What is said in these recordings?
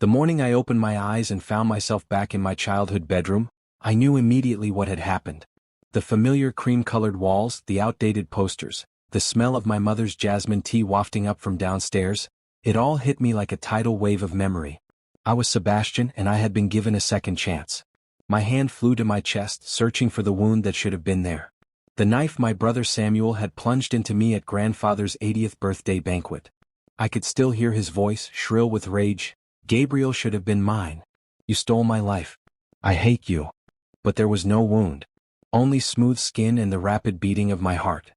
The morning I opened my eyes and found myself back in my childhood bedroom, I knew immediately what had happened. The familiar cream-colored walls, the outdated posters, the smell of my mother's jasmine tea wafting up from downstairs, it all hit me like a tidal wave of memory. I was Sebastian and I had been given a second chance. My hand flew to my chest, searching for the wound that should have been there. The knife my brother Samuel had plunged into me at grandfather's 80th birthday banquet. I could still hear his voice, shrill with rage. Gabriel should have been mine. You stole my life. I hate you. But there was no wound. Only smooth skin and the rapid beating of my heart.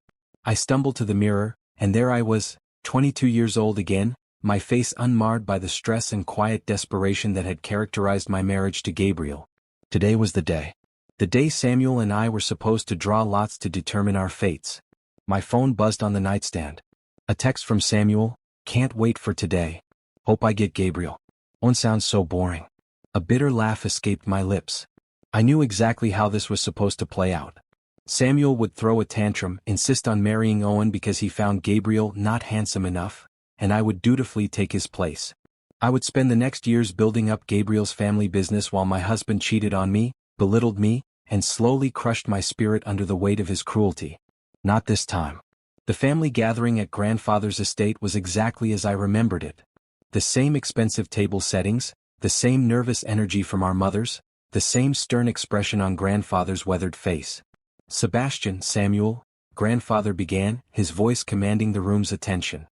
I stumbled to the mirror, and there I was, 22 years old again, my face unmarred by the stress and quiet desperation that had characterized my marriage to Gabriel. Today was the day. The day Samuel and I were supposed to draw lots to determine our fates. My phone buzzed on the nightstand. A text from Samuel, can't wait for today. Hope I get Gabriel. One sounds so boring. A bitter laugh escaped my lips. I knew exactly how this was supposed to play out. Samuel would throw a tantrum, insist on marrying Owen because he found Gabriel not handsome enough, and I would dutifully take his place. I would spend the next years building up Gabriel's family business while my husband cheated on me, belittled me, and slowly crushed my spirit under the weight of his cruelty. Not this time. The family gathering at grandfather's estate was exactly as I remembered it. The same expensive table settings, the same nervous energy from our mothers, the same stern expression on grandfather's weathered face. Sebastian, Samuel, grandfather began, his voice commanding the room's attention.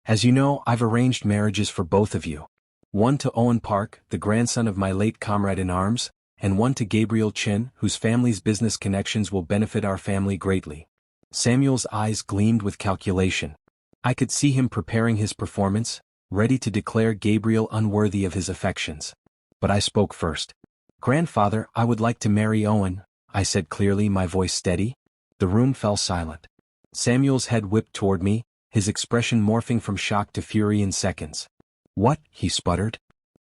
As you know, I've arranged marriages for both of you. One to Owen Park, the grandson of my late comrade in arms, and one to Gabriel Chen, whose family's business connections will benefit our family greatly. Samuel's eyes gleamed with calculation. I could see him preparing his performance, ready to declare Gabriel unworthy of his affections. But I spoke first. Grandfather, I would like to marry Owen, I said clearly, my voice steady. The room fell silent. Samuel's head whipped toward me, his expression morphing from shock to fury in seconds. What? He sputtered.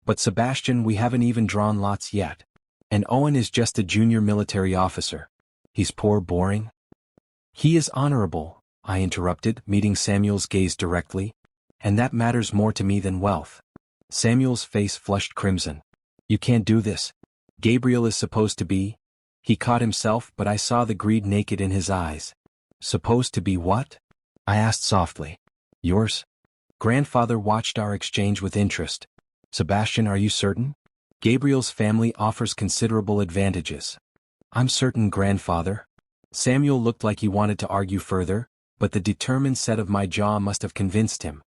But Sebastian, we haven't even drawn lots yet. And Owen is just a junior military officer. He's poor boring. He is honorable, I interrupted, meeting Samuel's gaze directly. And that matters more to me than wealth. Samuel's face flushed crimson. You can't do this. Gabriel is supposed to be. He caught himself, but I saw the greed naked in his eyes. Supposed to be what? I asked softly. Yours? Grandfather watched our exchange with interest. Sebastian, are you certain? Gabriel's family offers considerable advantages. I'm certain, grandfather. Samuel looked like he wanted to argue further, but the determined set of my jaw must have convinced him.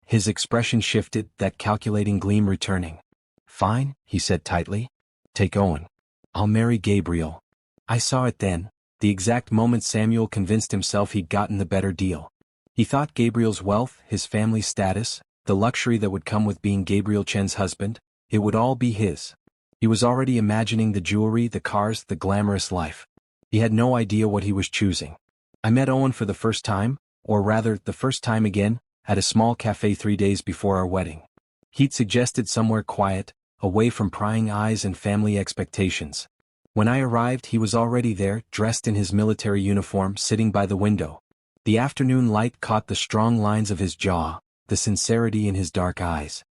His expression shifted, that calculating gleam returning. Fine, he said tightly. Take Owen. I'll marry Gabriel. I saw it then, the exact moment Samuel convinced himself he'd gotten the better deal. He thought Gabriel's wealth, his family status, the luxury that would come with being Gabriel Chen's husband, it would all be his. He was already imagining the jewelry, the cars, the glamorous life. He had no idea what he was choosing. I met Owen for the first time, or rather, the first time again, at a small cafe 3 days before our wedding. He'd suggested somewhere quiet, away from prying eyes and family expectations. When I arrived, he was already there, dressed in his military uniform, sitting by the window. The afternoon light caught the strong lines of his jaw, the sincerity in his dark eyes.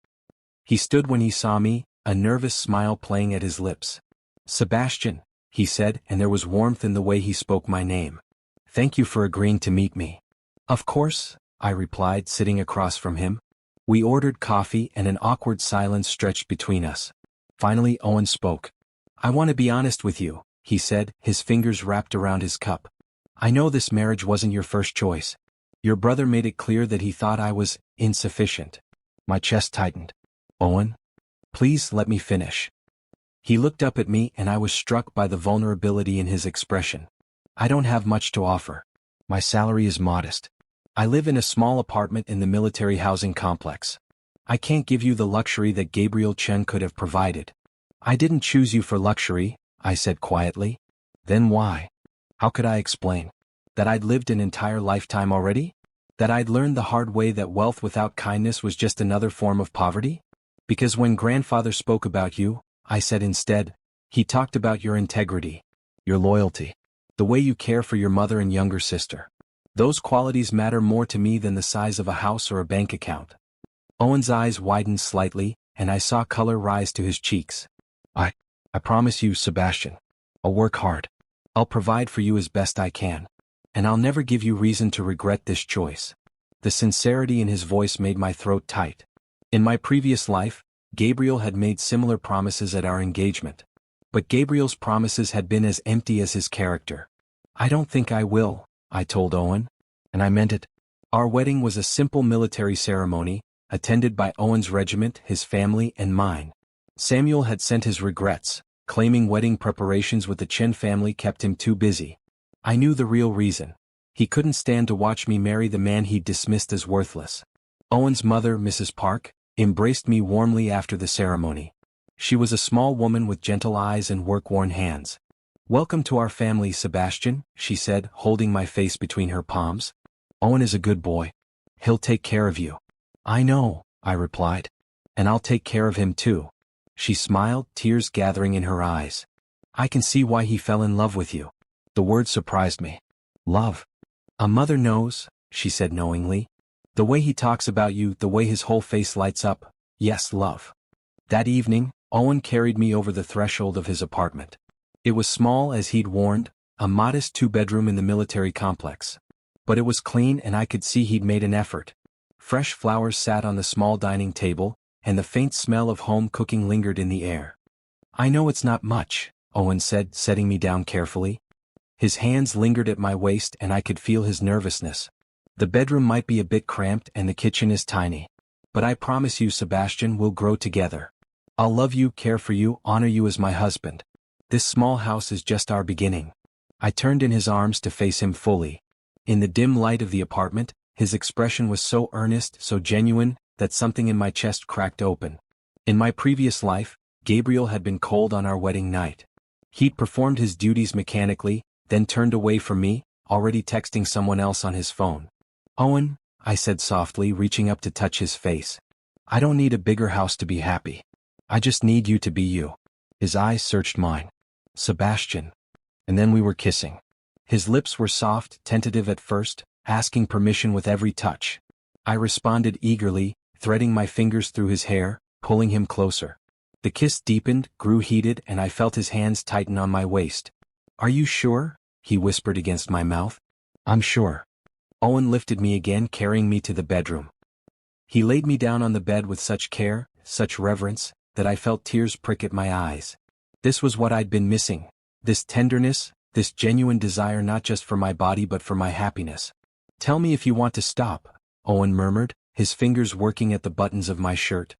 He stood when he saw me, a nervous smile playing at his lips. Sebastian, he said, and there was warmth in the way he spoke my name. Thank you for agreeing to meet me. Of course, I replied, sitting across from him. We ordered coffee and an awkward silence stretched between us. Finally, Owen spoke. I want to be honest with you, he said, his fingers wrapped around his cup. I know this marriage wasn't your first choice. Your brother made it clear that he thought I was insufficient. My chest tightened. Owen? Please let me finish. He looked up at me and I was struck by the vulnerability in his expression. I don't have much to offer. My salary is modest. I live in a small apartment in the military housing complex. I can't give you the luxury that Gabriel Chen could have provided. I didn't choose you for luxury, I said quietly. Then why? How could I explain? That I'd lived an entire lifetime already? That I'd learned the hard way that wealth without kindness was just another form of poverty? Because when grandfather spoke about you, I said instead, he talked about your integrity, your loyalty, the way you care for your mother and younger sister. Those qualities matter more to me than the size of a house or a bank account. Owen's eyes widened slightly, and I saw color rise to his cheeks. I promise you, Sebastian. I'll work hard. I'll provide for you as best I can. And I'll never give you reason to regret this choice. The sincerity in his voice made my throat tight. In my previous life, Gabriel had made similar promises at our engagement. But Gabriel's promises had been as empty as his character. I don't think I will, I told Owen. And I meant it. Our wedding was a simple military ceremony, attended by Owen's regiment, his family, and mine. Samuel had sent his regrets, claiming wedding preparations with the Chen family kept him too busy. I knew the real reason. He couldn't stand to watch me marry the man he'd dismissed as worthless. Owen's mother, Mrs. Park, embraced me warmly after the ceremony. She was a small woman with gentle eyes and work-worn hands. "Welcome to our family, Sebastian," she said, holding my face between her palms. "Owen is a good boy. He'll take care of you." "I know," I replied. "And I'll take care of him too." She smiled, tears gathering in her eyes. "I can see why he fell in love with you." The word surprised me. Love. "A mother knows," she said knowingly. "The way he talks about you, the way his whole face lights up. Yes, love." That evening, Owen carried me over the threshold of his apartment. It was small as he'd warned, a modest two-bedroom in the military complex. But it was clean and I could see he'd made an effort. Fresh flowers sat on the small dining table, and the faint smell of home cooking lingered in the air. "I know it's not much," Owen said, setting me down carefully. His hands lingered at my waist and I could feel his nervousness. "The bedroom might be a bit cramped and the kitchen is tiny. But I promise you, Sebastian, we'll grow together. I'll love you, care for you, honor you as my husband. This small house is just our beginning." I turned in his arms to face him fully. In the dim light of the apartment, his expression was so earnest, so genuine, that something in my chest cracked open. In my previous life, Gabriel had been cold on our wedding night. He'd performed his duties mechanically, then turned away from me, already texting someone else on his phone. "Owen," I said softly, reaching up to touch his face. "I don't need a bigger house to be happy. I just need you to be you." His eyes searched mine. "Sebastian." And then we were kissing. His lips were soft, tentative at first, asking permission with every touch. I responded eagerly, threading my fingers through his hair, pulling him closer. The kiss deepened, grew heated, and I felt his hands tighten on my waist. "Are you sure?" he whispered against my mouth. "I'm sure." Owen lifted me again, carrying me to the bedroom. He laid me down on the bed with such care, such reverence, that I felt tears prick at my eyes. This was what I'd been missing. This tenderness, this genuine desire not just for my body but for my happiness. "Tell me if you want to stop," Owen murmured, his fingers working at the buttons of my shirt.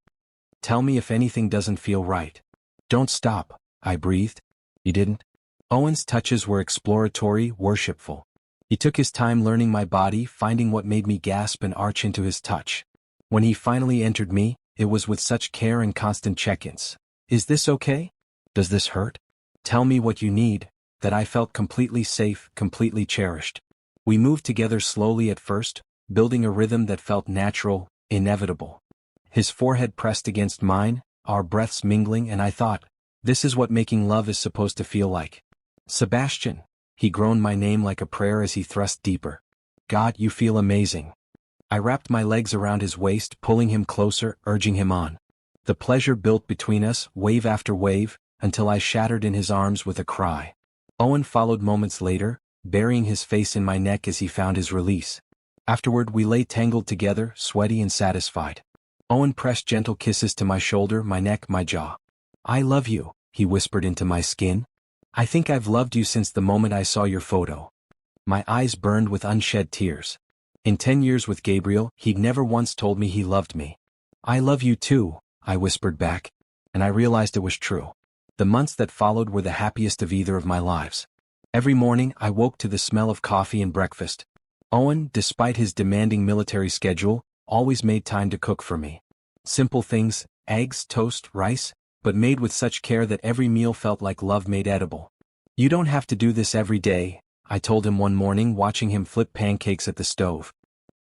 "Tell me if anything doesn't feel right." "Don't stop," I breathed. "You didn't?" Owen's touches were exploratory, worshipful. He took his time learning my body, finding what made me gasp and arch into his touch. When he finally entered me, it was with such care and constant check-ins. "Is this okay? Does this hurt? Tell me what you need," that I felt completely safe, completely cherished. We moved together slowly at first, building a rhythm that felt natural, inevitable. His forehead pressed against mine, our breaths mingling, and I thought, this is what making love is supposed to feel like. "Sebastian," he groaned my name like a prayer as he thrust deeper. "God, you feel amazing." I wrapped my legs around his waist, pulling him closer, urging him on. The pleasure built between us, wave after wave, until I shattered in his arms with a cry. Owen followed moments later, burying his face in my neck as he found his release. Afterward we lay tangled together, sweaty and satisfied. Owen pressed gentle kisses to my shoulder, my neck, my jaw. "I love you," he whispered into my skin. "I think I've loved you since the moment I saw your photo." My eyes burned with unshed tears. In 10 years with Gabriel, he'd never once told me he loved me. "I love you too," I whispered back, and I realized it was true. The months that followed were the happiest of either of my lives. Every morning I woke to the smell of coffee and breakfast. Owen, despite his demanding military schedule, always made time to cook for me. Simple things, eggs, toast, rice, but made with such care that every meal felt like love made edible. "You don't have to do this every day," I told him one morning, watching him flip pancakes at the stove.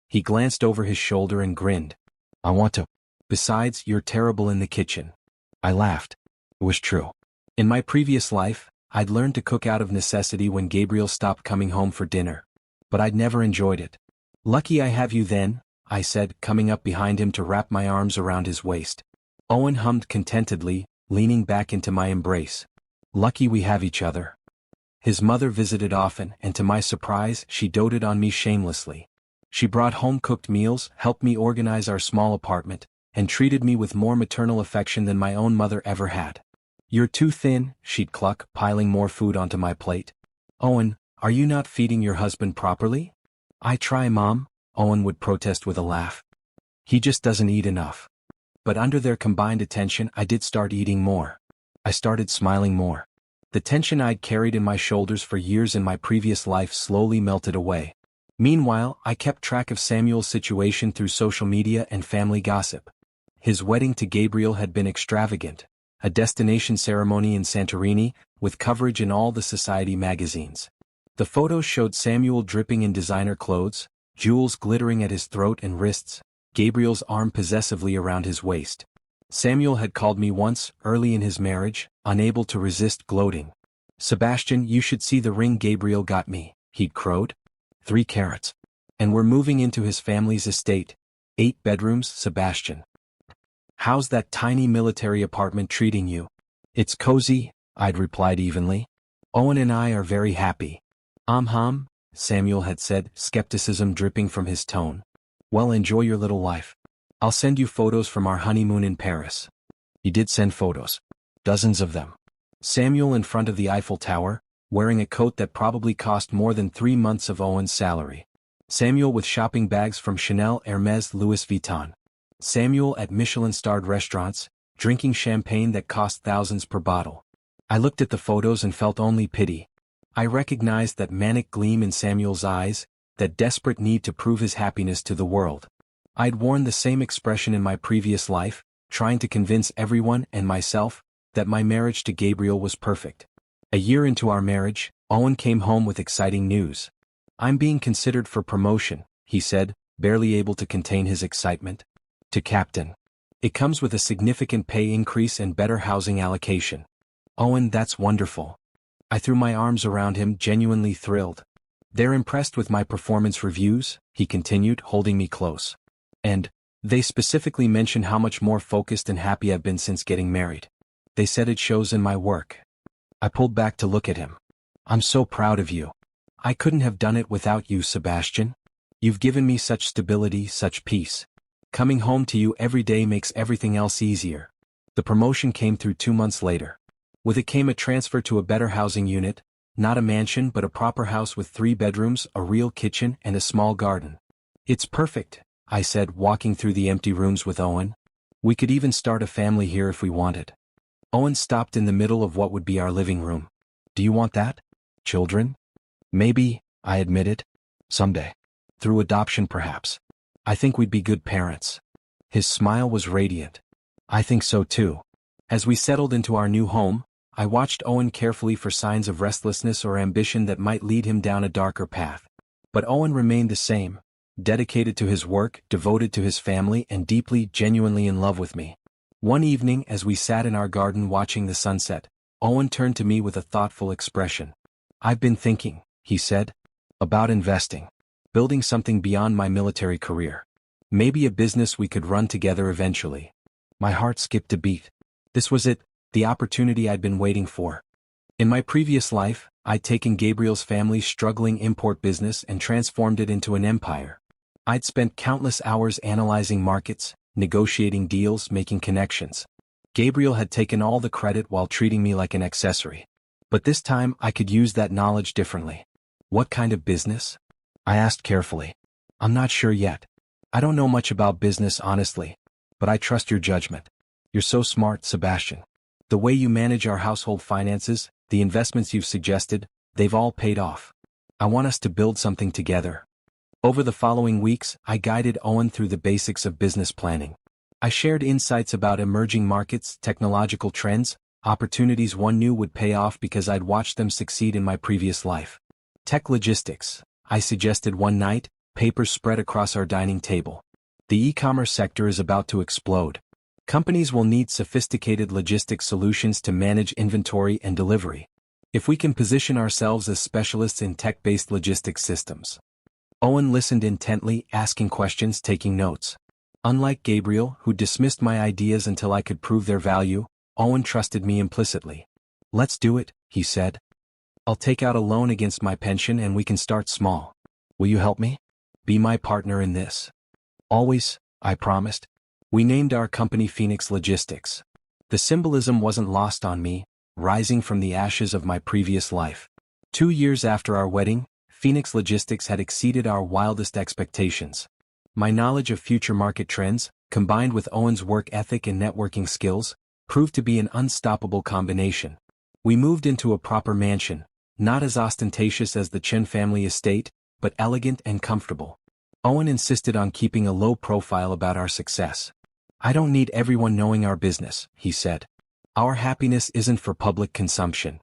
He glanced over his shoulder and grinned. "I want to. Besides, you're terrible in the kitchen." I laughed. It was true. In my previous life, I'd learned to cook out of necessity when Gabriel stopped coming home for dinner. But I'd never enjoyed it. "Lucky I have you then," I said, coming up behind him to wrap my arms around his waist. Owen hummed contentedly, leaning back into my embrace. Lucky we have each other. His mother visited often, and to my surprise, she doted on me shamelessly. She brought home-cooked meals, helped me organize our small apartment, and treated me with more maternal affection than my own mother ever had. "You're too thin," she'd cluck, piling more food onto my plate. "Owen, are you not feeding your husband properly?" "I try, Mom," Owen would protest with a laugh. "He just doesn't eat enough." But under their combined attention, I did start eating more. I started smiling more. The tension I'd carried in my shoulders for years in my previous life slowly melted away. Meanwhile, I kept track of Samuel's situation through social media and family gossip. His wedding to Gabriel had been extravagant, a destination ceremony in Santorini, with coverage in all the society magazines. The photos showed Samuel dripping in designer clothes, jewels glittering at his throat and wrists, Gabriel's arm possessively around his waist. Samuel had called me once, early in his marriage, unable to resist gloating. "Sebastian, you should see the ring Gabriel got me," he'd crowed. 3 carats. "And we're moving into his family's estate. 8 bedrooms, Sebastian. How's that tiny military apartment treating you?" "It's cozy," I'd replied evenly. "Owen and I are very happy." Samuel had said, skepticism dripping from his tone. "Well, enjoy your little life. I'll send you photos from our honeymoon in Paris." He did send photos. Dozens of them. Samuel in front of the Eiffel Tower, wearing a coat that probably cost more than 3 months of Owen's salary. Samuel with shopping bags from Chanel, Hermès, Louis Vuitton. Samuel at Michelin-starred restaurants, drinking champagne that cost thousands per bottle. I looked at the photos and felt only pity. I recognized that manic gleam in Samuel's eyes, that desperate need to prove his happiness to the world. I'd worn the same expression in my previous life, trying to convince everyone and myself that my marriage to Gabriel was perfect. A year into our marriage, Owen came home with exciting news. "I'm being considered for promotion," he said, barely able to contain his excitement. "To captain. It comes with a significant pay increase and better housing allocation." "Owen, that's wonderful." I threw my arms around him, genuinely thrilled. "They're impressed with my performance reviews," he continued, holding me close. "And they specifically mention how much more focused and happy I've been since getting married. They said it shows in my work." I pulled back to look at him. "I'm so proud of you. I couldn't have done it without you, Sebastian. You've given me such stability, such peace. Coming home to you every day makes everything else easier." The promotion came through 2 months later. With it came a transfer to a better housing unit, not a mansion but a proper house with 3 bedrooms, a real kitchen, and a small garden. "It's perfect," I said, walking through the empty rooms with Owen. "We could even start a family here if we wanted." Owen stopped in the middle of what would be our living room. "Do you want that? Children?" "Maybe," I admitted. "Someday. Through adoption perhaps. I think we'd be good parents." His smile was radiant. "I think so too." As we settled into our new home, I watched Owen carefully for signs of restlessness or ambition that might lead him down a darker path. But Owen remained the same, dedicated to his work, devoted to his family, and deeply, genuinely in love with me. One evening, as we sat in our garden watching the sunset, Owen turned to me with a thoughtful expression. "I've been thinking," he said, "about investing. Building something beyond my military career. Maybe a business we could run together eventually." My heart skipped a beat. This was it, the opportunity I'd been waiting for. In my previous life, I'd taken Gabriel's family's struggling import business and transformed it into an empire. I'd spent countless hours analyzing markets, negotiating deals, making connections. Gabriel had taken all the credit while treating me like an accessory. But this time I could use that knowledge differently. "What kind of business?" I asked carefully. "I'm not sure yet. I don't know much about business honestly, but I trust your judgment. You're so smart, Sebastian. The way you manage our household finances, the investments you've suggested, they've all paid off. I want us to build something together." Over the following weeks, I guided Owen through the basics of business planning. I shared insights about emerging markets, technological trends, opportunities one knew would pay off because I'd watched them succeed in my previous life. "Tech logistics," I suggested one night, papers spread across our dining table. "The e-commerce sector is about to explode. Companies will need sophisticated logistics solutions to manage inventory and delivery. If we can position ourselves as specialists in tech-based logistics systems." Owen listened intently, asking questions, taking notes. Unlike Gabriel, who dismissed my ideas until I could prove their value, Owen trusted me implicitly. "Let's do it," he said. "I'll take out a loan against my pension and we can start small. Will you help me? Be my partner in this." "Always," I promised. We named our company Phoenix Logistics. The symbolism wasn't lost on me, rising from the ashes of my previous life. 2 years after our wedding, Phoenix Logistics had exceeded our wildest expectations. My knowledge of future market trends, combined with Owen's work ethic and networking skills, proved to be an unstoppable combination. We moved into a proper mansion, not as ostentatious as the Chen family estate, but elegant and comfortable. Owen insisted on keeping a low profile about our success. "I don't need everyone knowing our business," he said. "Our happiness isn't for public consumption."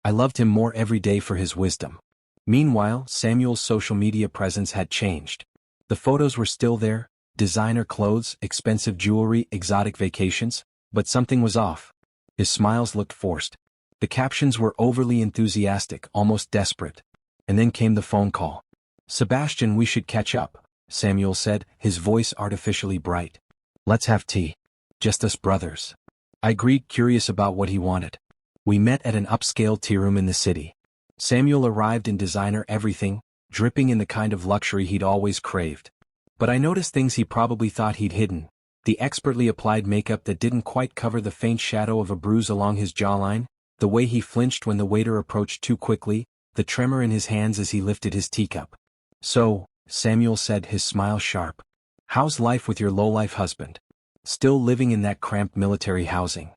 I loved him more every day for his wisdom. Meanwhile, Samuel's social media presence had changed. The photos were still there, designer clothes, expensive jewelry, exotic vacations, but something was off. His smiles looked forced. The captions were overly enthusiastic, almost desperate. And then came the phone call. "Sebastian, we should catch up," Samuel said, his voice artificially bright. "Let's have tea. Just us brothers." I agreed, curious about what he wanted. We met at an upscale tea room in the city. Samuel arrived in designer everything, dripping in the kind of luxury he'd always craved. But I noticed things he probably thought he'd hidden. The expertly applied makeup that didn't quite cover the faint shadow of a bruise along his jawline, the way he flinched when the waiter approached too quickly, the tremor in his hands as he lifted his teacup. "So," Samuel said, his smile sharp, "how's life with your lowlife husband? Still living in that cramped military housing?"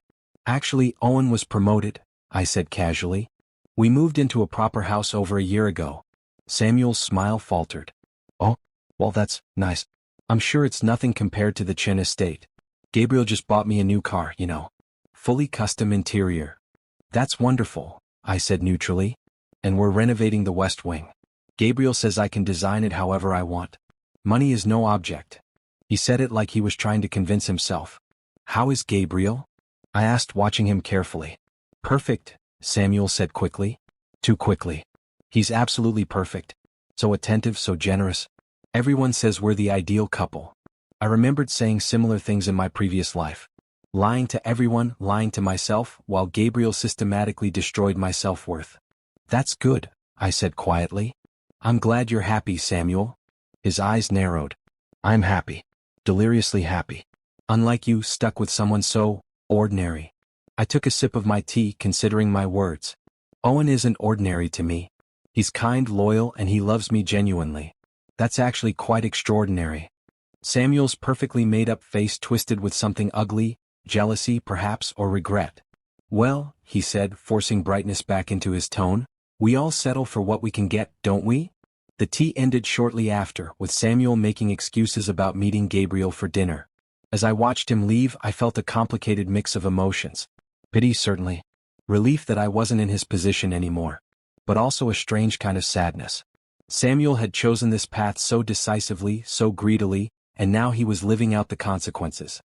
"Actually, Owen was promoted," I said casually. "We moved into a proper house over a year ago." Samuel's smile faltered. "Oh, well, that's nice. I'm sure it's nothing compared to the Chen estate. Gabriel just bought me a new car, you know. Fully custom interior." "That's wonderful," I said neutrally. "And we're renovating the West Wing. Gabriel says I can design it however I want. Money is no object." He said it like he was trying to convince himself. "How is Gabriel?" I asked, watching him carefully. "Perfect," Samuel said quickly. Too quickly. "He's absolutely perfect. So attentive, so generous. Everyone says we're the ideal couple." I remembered saying similar things in my previous life. Lying to everyone, lying to myself, while Gabriel systematically destroyed my self-worth. "That's good," I said quietly. "I'm glad you're happy, Samuel." His eyes narrowed. "I'm happy. Deliriously happy. Unlike you, stuck with someone so ordinary." I took a sip of my tea, considering my words. Owen isn't ordinary to me. He's kind, loyal, and he loves me genuinely. That's actually quite extraordinary. Samuel's perfectly made-up face twisted with something ugly, jealousy perhaps, or regret. "Well," he said, forcing brightness back into his tone, "we all settle for what we can get, don't we?" The tea ended shortly after, with Samuel making excuses about meeting Gabriel for dinner. As I watched him leave, I felt a complicated mix of emotions. Pity, certainly. Relief that I wasn't in his position anymore. But also a strange kind of sadness. Samuel had chosen this path so decisively, so greedily, and now he was living out the consequences.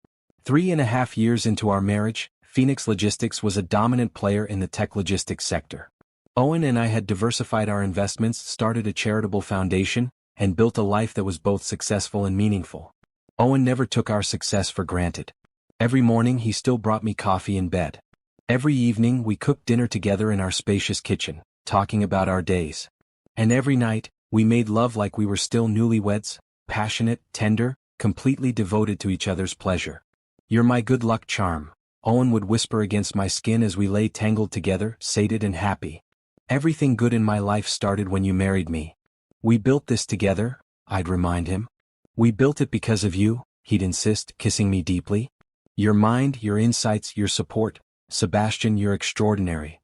3.5 years into our marriage, Phoenix Logistics was a dominant player in the tech logistics sector. Owen and I had diversified our investments, started a charitable foundation, and built a life that was both successful and meaningful. Owen never took our success for granted. Every morning he still brought me coffee in bed. Every evening we cooked dinner together in our spacious kitchen, talking about our days. And every night, we made love like we were still newlyweds, passionate, tender, completely devoted to each other's pleasure. "You're my good luck charm," Owen would whisper against my skin as we lay tangled together, sated and happy. "Everything good in my life started when you married me. We built this together," I'd remind him. "We built it because of you," he'd insist, kissing me deeply. "Your mind, your insights, your support. Sebastian, you're extraordinary."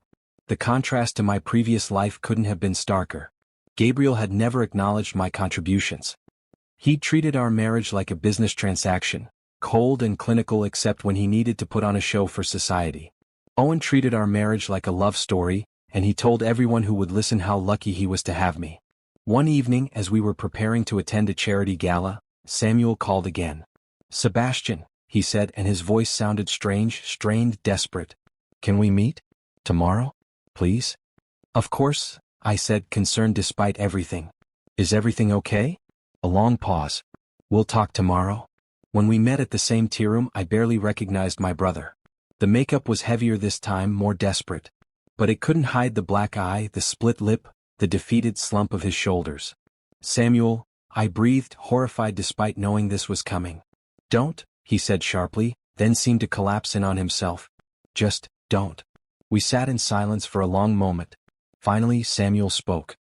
The contrast to my previous life couldn't have been starker. Gabriel had never acknowledged my contributions. He treated our marriage like a business transaction, cold and clinical except when he needed to put on a show for society. Owen treated our marriage like a love story, and he told everyone who would listen how lucky he was to have me. One evening, as we were preparing to attend a charity gala, Samuel called again. "Sebastian," he said, and his voice sounded strange, strained, desperate. "Can we meet? Tomorrow? Please?" "Of course," I said, concerned despite everything. "Is everything okay?" A long pause. "We'll talk tomorrow?" When we met at the same tea room, I barely recognized my brother. The makeup was heavier this time, more desperate. But it couldn't hide the black eye, the split lip, the defeated slump of his shoulders. "Samuel," I breathed, horrified despite knowing this was coming. "Don't," he said sharply, then seemed to collapse in on himself. "Just, don't." We sat in silence for a long moment. Finally, Samuel spoke.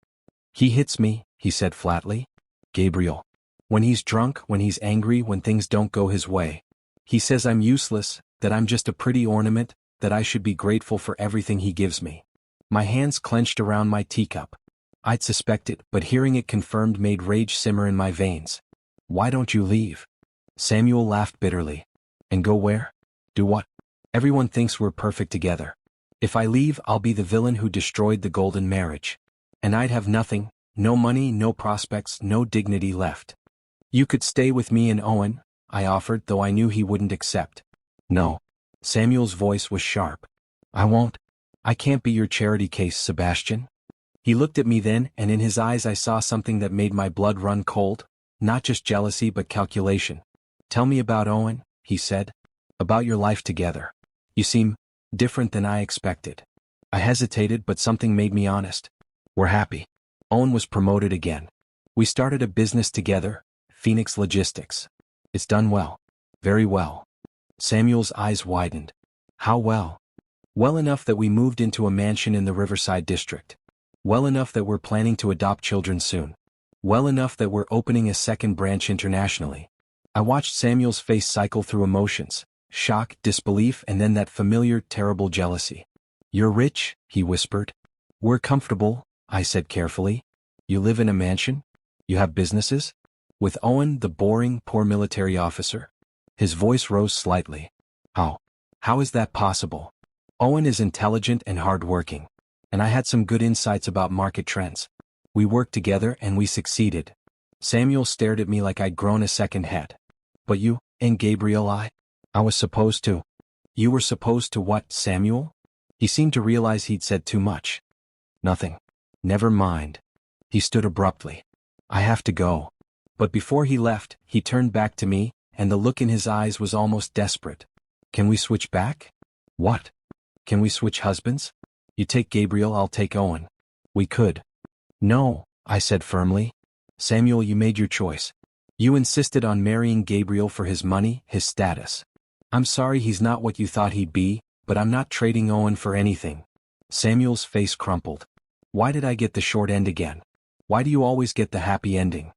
"He hits me," he said flatly. "Gabriel. When he's drunk, when he's angry, when things don't go his way. He says I'm useless, that I'm just a pretty ornament, that I should be grateful for everything he gives me." My hands clenched around my teacup. I'd suspected, but hearing it confirmed made rage simmer in my veins. "Why don't you leave?" Samuel laughed bitterly. "And go where? Do what? Everyone thinks we're perfect together. If I leave, I'll be the villain who destroyed the golden marriage. And I'd have nothing, no money, no prospects, no dignity left." "You could stay with me and Owen," I offered, though I knew he wouldn't accept. "No." Samuel's voice was sharp. "I won't. I can't be your charity case, Sebastian." He looked at me then, and in his eyes I saw something that made my blood run cold, not just jealousy but calculation. "Tell me about Owen," he said. "About your life together. You seem different than I expected." I hesitated, but something made me honest. "We're happy. Owen was promoted again. We started a business together, Phoenix Logistics. It's done well. Very well." Samuel's eyes widened. "How well?" "Well enough that we moved into a mansion in the Riverside district. Well enough that we're planning to adopt children soon. Well enough that we're opening a second branch internationally." I watched Samuel's face cycle through emotions, shock, disbelief, and then that familiar, terrible jealousy. "You're rich," he whispered. "We're comfortable," I said carefully. "You live in a mansion? You have businesses? With Owen, the boring, poor military officer?" His voice rose slightly. How is that possible? Owen is intelligent and hardworking. And I had some good insights about market trends. We worked together and we succeeded." Samuel stared at me like I'd grown a second head. "But you, and Gabriel, I was supposed to." "You were supposed to what, Samuel?" He seemed to realize he'd said too much. "Nothing. Never mind." He stood abruptly. "I have to go." But before he left, he turned back to me, and the look in his eyes was almost desperate. "Can we switch back?" "What? Can we switch husbands? You take Gabriel, I'll take Owen." "We could." "No," I said firmly. "Samuel, you made your choice. You insisted on marrying Gabriel for his money, his status. I'm sorry he's not what you thought he'd be, but I'm not trading Owen for anything." Samuel's face crumpled. "Why did I get the short end again? Why do you always get the happy ending?"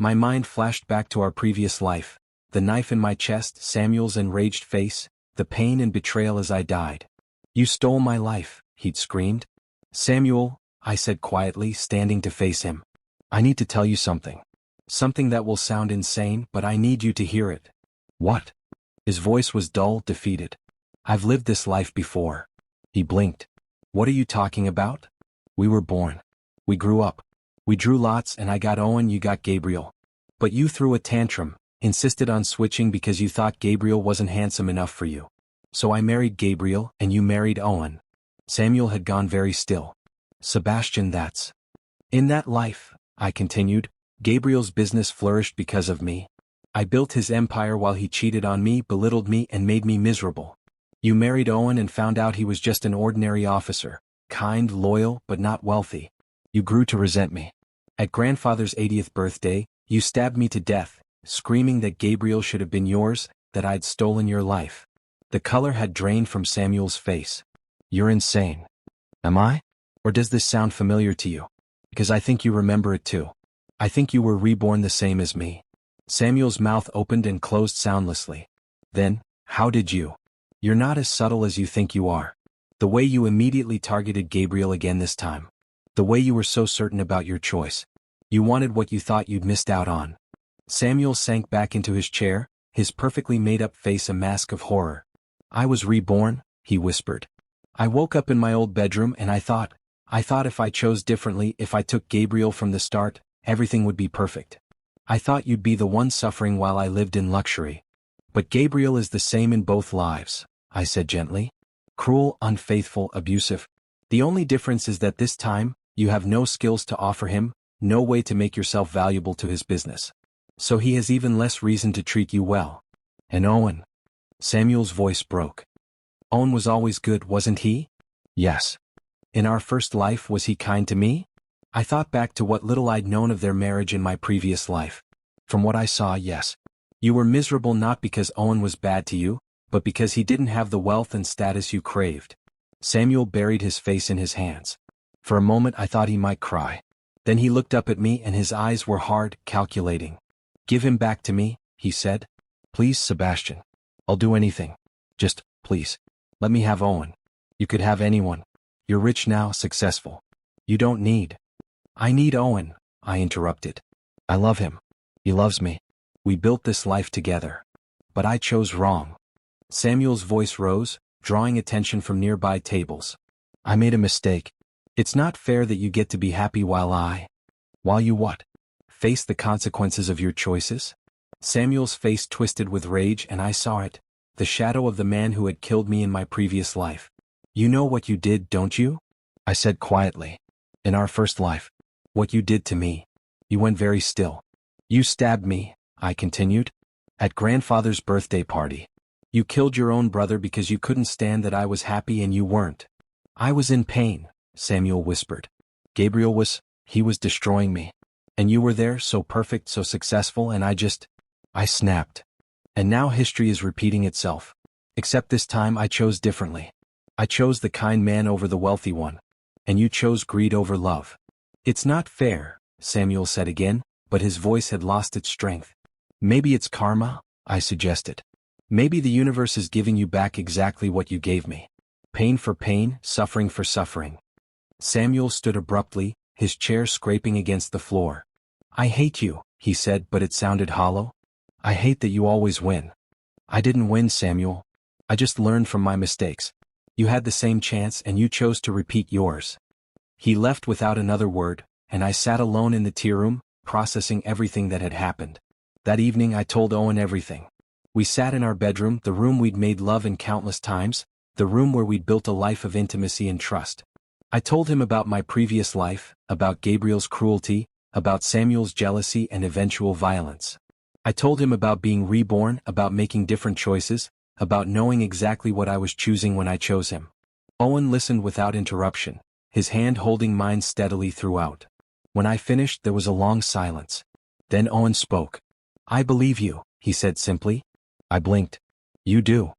My mind flashed back to our previous life, the knife in my chest, Samuel's enraged face, the pain and betrayal as I died. "You stole my life," he'd screamed. "Samuel," I said quietly, standing to face him. "I need to tell you something. Something that will sound insane, but I need you to hear it." "What?" His voice was dull, defeated. "I've lived this life before." He blinked. "What are you talking about?" "We were born. We grew up. We drew lots and I got Owen, you got Gabriel. But you threw a tantrum, insisted on switching because you thought Gabriel wasn't handsome enough for you. So I married Gabriel and you married Owen." Samuel had gone very still. "Sebastian, that's..." "In that life," I continued, "Gabriel's business flourished because of me. I built his empire while he cheated on me, belittled me, and made me miserable. You married Owen and found out he was just an ordinary officer, kind, loyal, but not wealthy. You grew to resent me. At grandfather's 80th birthday, you stabbed me to death, screaming that Gabriel should have been yours, that I'd stolen your life." The color had drained from Samuel's face. "You're insane." "Am I? Or does this sound familiar to you? Because I think you remember it too. I think you were reborn the same as me." Samuel's mouth opened and closed soundlessly. "Then, how did you? You're not as subtle as you think you are. The way you immediately targeted Gabriel again this time. The way you were so certain about your choice. You wanted what you thought you'd missed out on." Samuel sank back into his chair, his perfectly made-up face a mask of horror. "I was reborn," he whispered. "I woke up in my old bedroom and I thought if I chose differently, if I took Gabriel from the start, everything would be perfect. I thought you'd be the one suffering while I lived in luxury. But Gabriel is the same in both lives," I said gently. "Cruel, unfaithful, abusive. The only difference is that this time, you have no skills to offer him, no way to make yourself valuable to his business. So he has even less reason to treat you well." And Owen? Samuel's voice broke. Owen was always good, wasn't he? Yes. In our first life, was he kind to me? I thought back to what little I'd known of their marriage in my previous life. From what I saw, yes. You were miserable not because Owen was bad to you, but because he didn't have the wealth and status you craved. Samuel buried his face in his hands. For a moment I thought he might cry. Then he looked up at me and his eyes were hard, calculating. Give him back to me, he said. Please, Sebastian. I'll do anything. Just, please. Let me have Owen. You could have anyone. You're rich now, successful. You don't need. I need Owen, I interrupted. I love him. He loves me. We built this life together. But I chose wrong. Samuel's voice rose, drawing attention from nearby tables. I made a mistake. It's not fair that you get to be happy while you what? Face the consequences of your choices? Samuel's face twisted with rage and I saw it, the shadow of the man who had killed me in my previous life. You know what you did, don't you? I said quietly. In our first life. What you did to me. You went very still. You stabbed me, I continued. At grandfather's birthday party. You killed your own brother because you couldn't stand that I was happy and you weren't. I was in pain, Samuel whispered. He was destroying me. And you were there, so perfect, so successful, and I snapped. And now history is repeating itself. Except this time I chose differently. I chose the kind man over the wealthy one. And you chose greed over love. It's not fair, Samuel said again, but his voice had lost its strength. Maybe it's karma, I suggested. Maybe the universe is giving you back exactly what you gave me. Pain for pain, suffering for suffering. Samuel stood abruptly, his chair scraping against the floor. I hate you, he said, but it sounded hollow. I hate that you always win. I didn't win, Samuel. I just learned from my mistakes. You had the same chance and you chose to repeat yours. He left without another word, and I sat alone in the tea room, processing everything that had happened. That evening I told Owen everything. We sat in our bedroom, the room we'd made love in countless times, the room where we'd built a life of intimacy and trust. I told him about my previous life, about Gabriel's cruelty, about Samuel's jealousy and eventual violence. I told him about being reborn, about making different choices, about knowing exactly what I was choosing when I chose him. Owen listened without interruption, his hand holding mine steadily throughout. When I finished, there was a long silence. Then Owen spoke. I believe you, he said simply. I blinked. You do.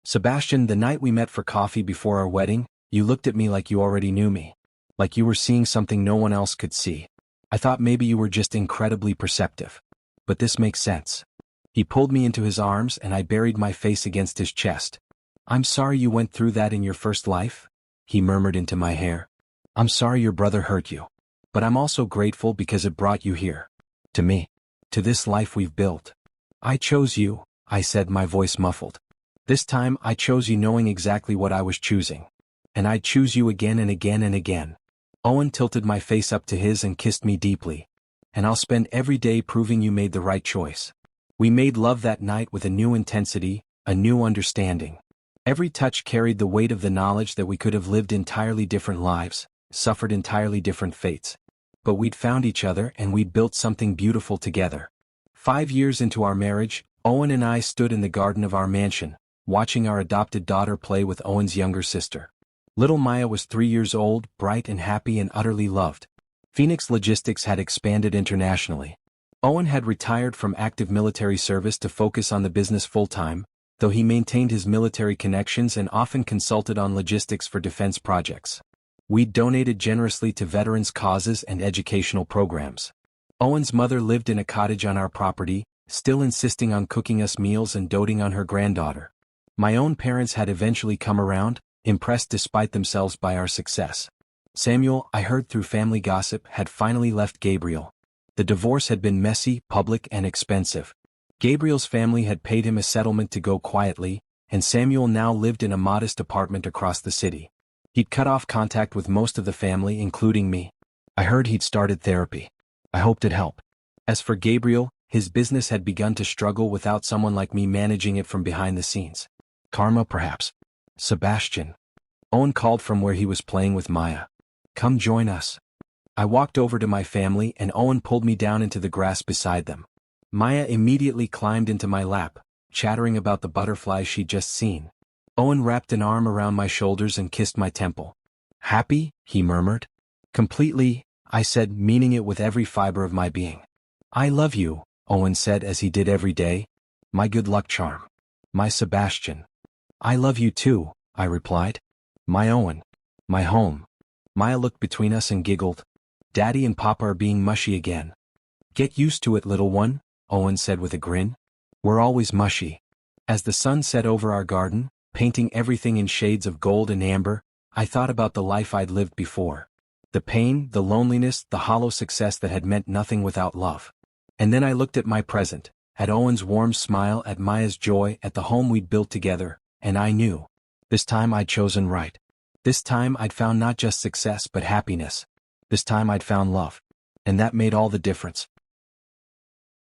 Sebastian, the night we met for coffee before our wedding, you looked at me like you already knew me. Like you were seeing something no one else could see. I thought maybe you were just incredibly perceptive. But this makes sense. He pulled me into his arms and I buried my face against his chest. I'm sorry you went through that in your first life, he murmured into my hair. I'm sorry your brother hurt you. But I'm also grateful because it brought you here. To me. To this life we've built. I chose you, I said, my voice muffled. This time I chose you knowing exactly what I was choosing. And I'd choose you again and again and again. Owen tilted my face up to his and kissed me deeply. And I'll spend every day proving you made the right choice. We made love that night with a new intensity, a new understanding. Every touch carried the weight of the knowledge that we could have lived entirely different lives, suffered entirely different fates. But we'd found each other and we'd built something beautiful together. 5 years into our marriage, Owen and I stood in the garden of our mansion, watching our adopted daughter play with Owen's younger sister. Little Maya was 3 years old, bright and happy and utterly loved. Phoenix Logistics had expanded internationally. Owen had retired from active military service to focus on the business full-time, though he maintained his military connections and often consulted on logistics for defense projects. We'd donated generously to veterans' causes and educational programs. Owen's mother lived in a cottage on our property, still insisting on cooking us meals and doting on her granddaughter. My own parents had eventually come around, impressed despite themselves by our success. Samuel, I heard through family gossip, had finally left Gabriel. The divorce had been messy, public, and expensive. Gabriel's family had paid him a settlement to go quietly, and Samuel now lived in a modest apartment across the city. He'd cut off contact with most of the family, including me. I heard he'd started therapy. I hoped it'd help. As for Gabriel, his business had begun to struggle without someone like me managing it from behind the scenes. Karma, perhaps. Sebastian. Owen called from where he was playing with Maya. Come join us. I walked over to my family and Owen pulled me down into the grass beside them. Maya immediately climbed into my lap, chattering about the butterflies she'd just seen. Owen wrapped an arm around my shoulders and kissed my temple. Happy? He murmured. Completely, I said, meaning it with every fiber of my being. I love you, Owen said as he did every day. My good luck charm. My Sebastian. I love you too, I replied. My Owen. My home. Maya looked between us and giggled. Daddy and Papa are being mushy again. Get used to it, little one, Owen said with a grin. We're always mushy. As the sun set over our garden, painting everything in shades of gold and amber, I thought about the life I'd lived before. The pain, the loneliness, the hollow success that had meant nothing without love. And then I looked at my present, at Owen's warm smile, at Maya's joy, at the home we'd built together, and I knew. This time I'd chosen right. This time I'd found not just success but happiness. This time I'd found love. And that made all the difference.